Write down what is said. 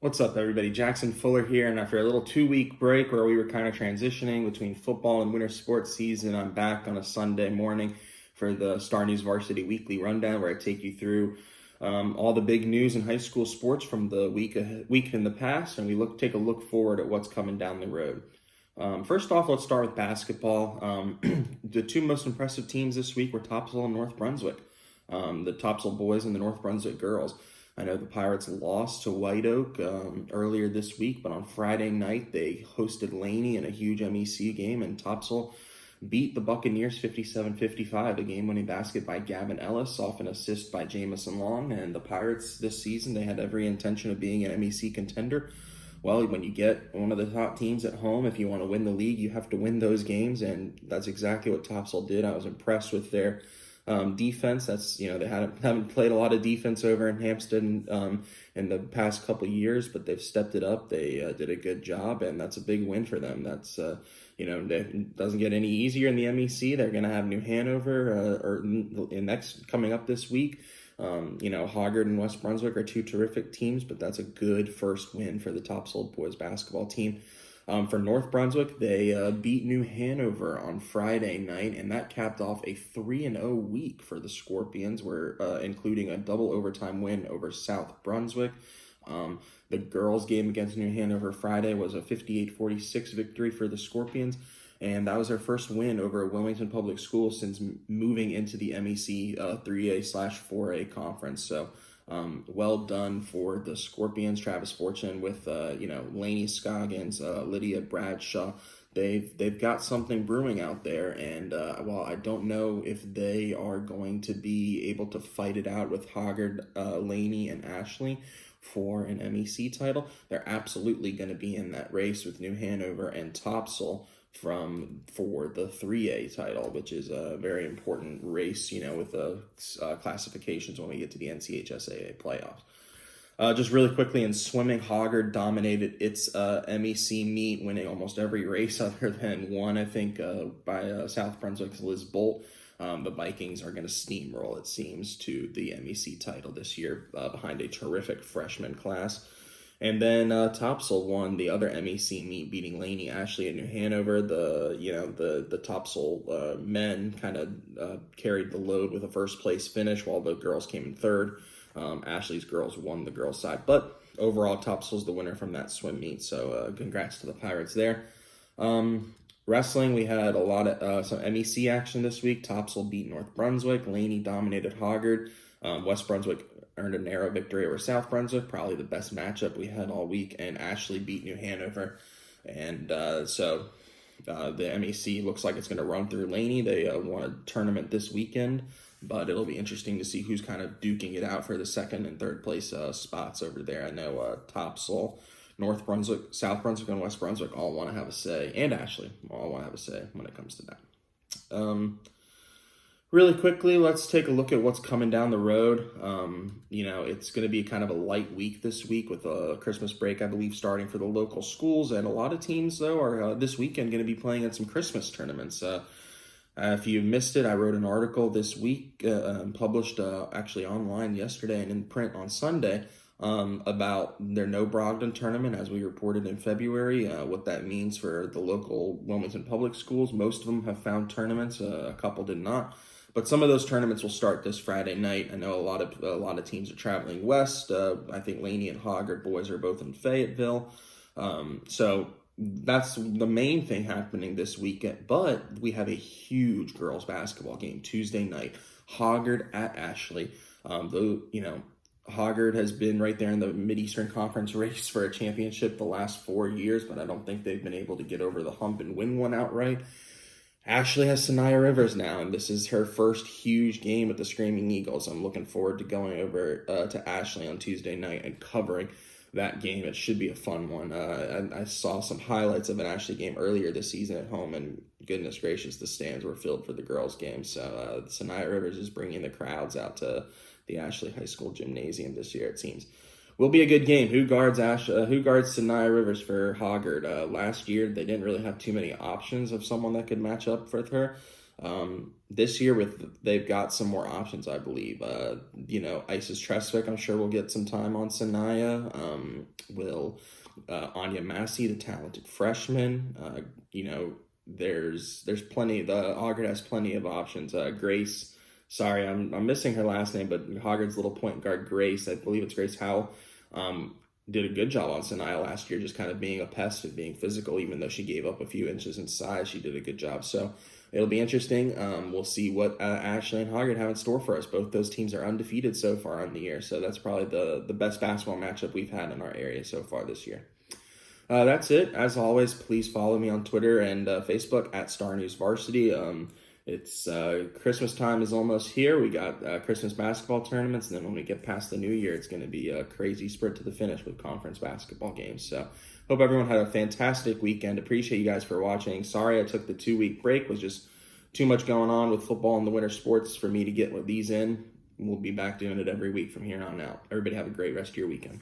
What's up, everybody? Jackson Fuller here, and after a little 2 week break where we were kind of transitioning between football and winter sports season, I'm back on a Sunday morning for the StarNewsVarsity weekly rundown where I take you through all the big news in high school sports from the week in the past, and we take a look forward at what's coming down the road. First off, let's start with basketball. The two most impressive teams this week were Topsail and North Brunswick. The Topsail boys and the North Brunswick girls. I know the Pirates lost to White Oak earlier this week, but on Friday night they hosted Laney in a huge MEC game, and Topsail beat the Buccaneers 57-55, a game-winning basket by Gavin Ellis off an assist by Jamison Long. And the Pirates this season, they had every intention of being an MEC contender. Well, when you get one of the top teams at home, if you want to win the league, you have to win those games, and that's exactly what Topsail did. I was impressed with their defense. That's they haven't played a lot of defense over in Hampstead in the past couple of years, but they've stepped it up. They did a good job, and that's a big win for them. That's it doesn't get any easier in the MEC. They're going to have New Hanover next coming up this week. Hoggard and West Brunswick are two terrific teams, but that's a good first win for the Topsail boys basketball team. For North Brunswick, they beat New Hanover on Friday night, and that capped off a 3-0 week for the Scorpions, including a double overtime win over South Brunswick. The girls' game against New Hanover Friday was a 58-46 victory for the Scorpions, and that was their first win over Wilmington Public Schools since moving into the MEC 3A/4A conference. So well done for the Scorpions. Travis Fortune with Laney Scoggins, Lydia Bradshaw. They've got something brewing out there, and while I don't know if they are going to be able to fight it out with Hoggard, Laney, and Ashley for an MEC title, they're absolutely going to be in that race with New Hanover and Topsail for the 3A title, which is a very important race, with the classifications when we get to the NCHSAA playoffs. Just really quickly in swimming, Hoggard dominated its MEC meet, winning almost every race other than one, I think, by South Brunswick's Liz Bolt. The Vikings are going to steamroll, it seems, to the MEC title this year behind a terrific freshman class. And then Topsail won the other MEC meet, beating Laney, Ashley, and New Hanover. The Topsail men kind of carried the load with a first place finish, while the girls came in third. Ashley's girls won the girls' side, but overall Topsail's the winner from that swim meet. So congrats to the Pirates there. Wrestling, we had a lot of some MEC action this week. Topsail beat North Brunswick. Laney dominated Hoggard. West Brunswick earned a narrow victory over South Brunswick, probably the best matchup we had all week, and Ashley beat New Hanover. And so the MEC looks like it's going to run through Laney. They won a tournament this weekend, but it'll be interesting to see who's kind of duking it out for the second and third place spots over there. I know Topsail, North Brunswick, South Brunswick, and West Brunswick all want to have a say, and Ashley all want to have a say when it comes to that. Really quickly, let's take a look at what's coming down the road. It's going to be kind of a light week this week with a Christmas break, I believe, starting for the local schools. And a lot of teams, though, are this weekend going to be playing in some Christmas tournaments. If you missed it, I wrote an article this week, published actually online yesterday and in print on Sunday, about their No Brogdon tournament, as we reported in February, what that means for the local Wilmington Public Schools. Most of them have found tournaments, a couple did not. But some of those tournaments will start this Friday night. I know a lot of teams are traveling west. I think Laney and Hoggard boys are both in Fayetteville. So that's the main thing happening this weekend. But we have a huge girls basketball game Tuesday night. Hoggard at Ashley. Hoggard has been right there in the Mid-Eastern Conference race for a championship the last 4 years, but I don't think they've been able to get over the hump and win one outright. Ashley has Sanaya Rivers now, and this is her first huge game with the Screaming Eagles. I'm looking forward to going over to Ashley on Tuesday night and covering that game. It should be a fun one. I saw some highlights of an Ashley game earlier this season at home, and goodness gracious, the stands were filled for the girls' game. So Sanaya Rivers is bringing the crowds out to the Ashley High School gymnasium this year, it seems. Will be a good game. Who guards Sanaya Rivers for Hoggard? Last year, they didn't really have too many options of someone that could match up with her. This year they've got some more options, I believe. Isis Tresvik, I'm sure will get some time on Sanaya. Will Anya Massey, the talented freshman. There's plenty. The Hoggard has plenty of options. Grace, sorry, I'm missing her last name, but Hoggard's little point guard Grace, I believe it's Grace Howell, did a good job on Sanaya last year, just kind of being a pest and being physical. Even though she gave up a few inches in size, she did a good job. So it'll be interesting. We'll see what Ashley and Hoggard have in store for us. Both those teams are undefeated so far on the year, so that's probably the best basketball matchup we've had in our area so far this year. That's it. As always, please follow me on Twitter and Facebook at StarNewsVarsity. It's Christmas time is almost here. We got Christmas basketball tournaments, and then when we get past the new year, it's going to be a crazy sprint to the finish with conference basketball games. So hope everyone had a fantastic weekend. Appreciate you guys for watching. Sorry I took the 2-week break. It was just too much going on with football and the winter sports for me to get these in. We'll be back doing it every week from here on out. Everybody have a great rest of your weekend.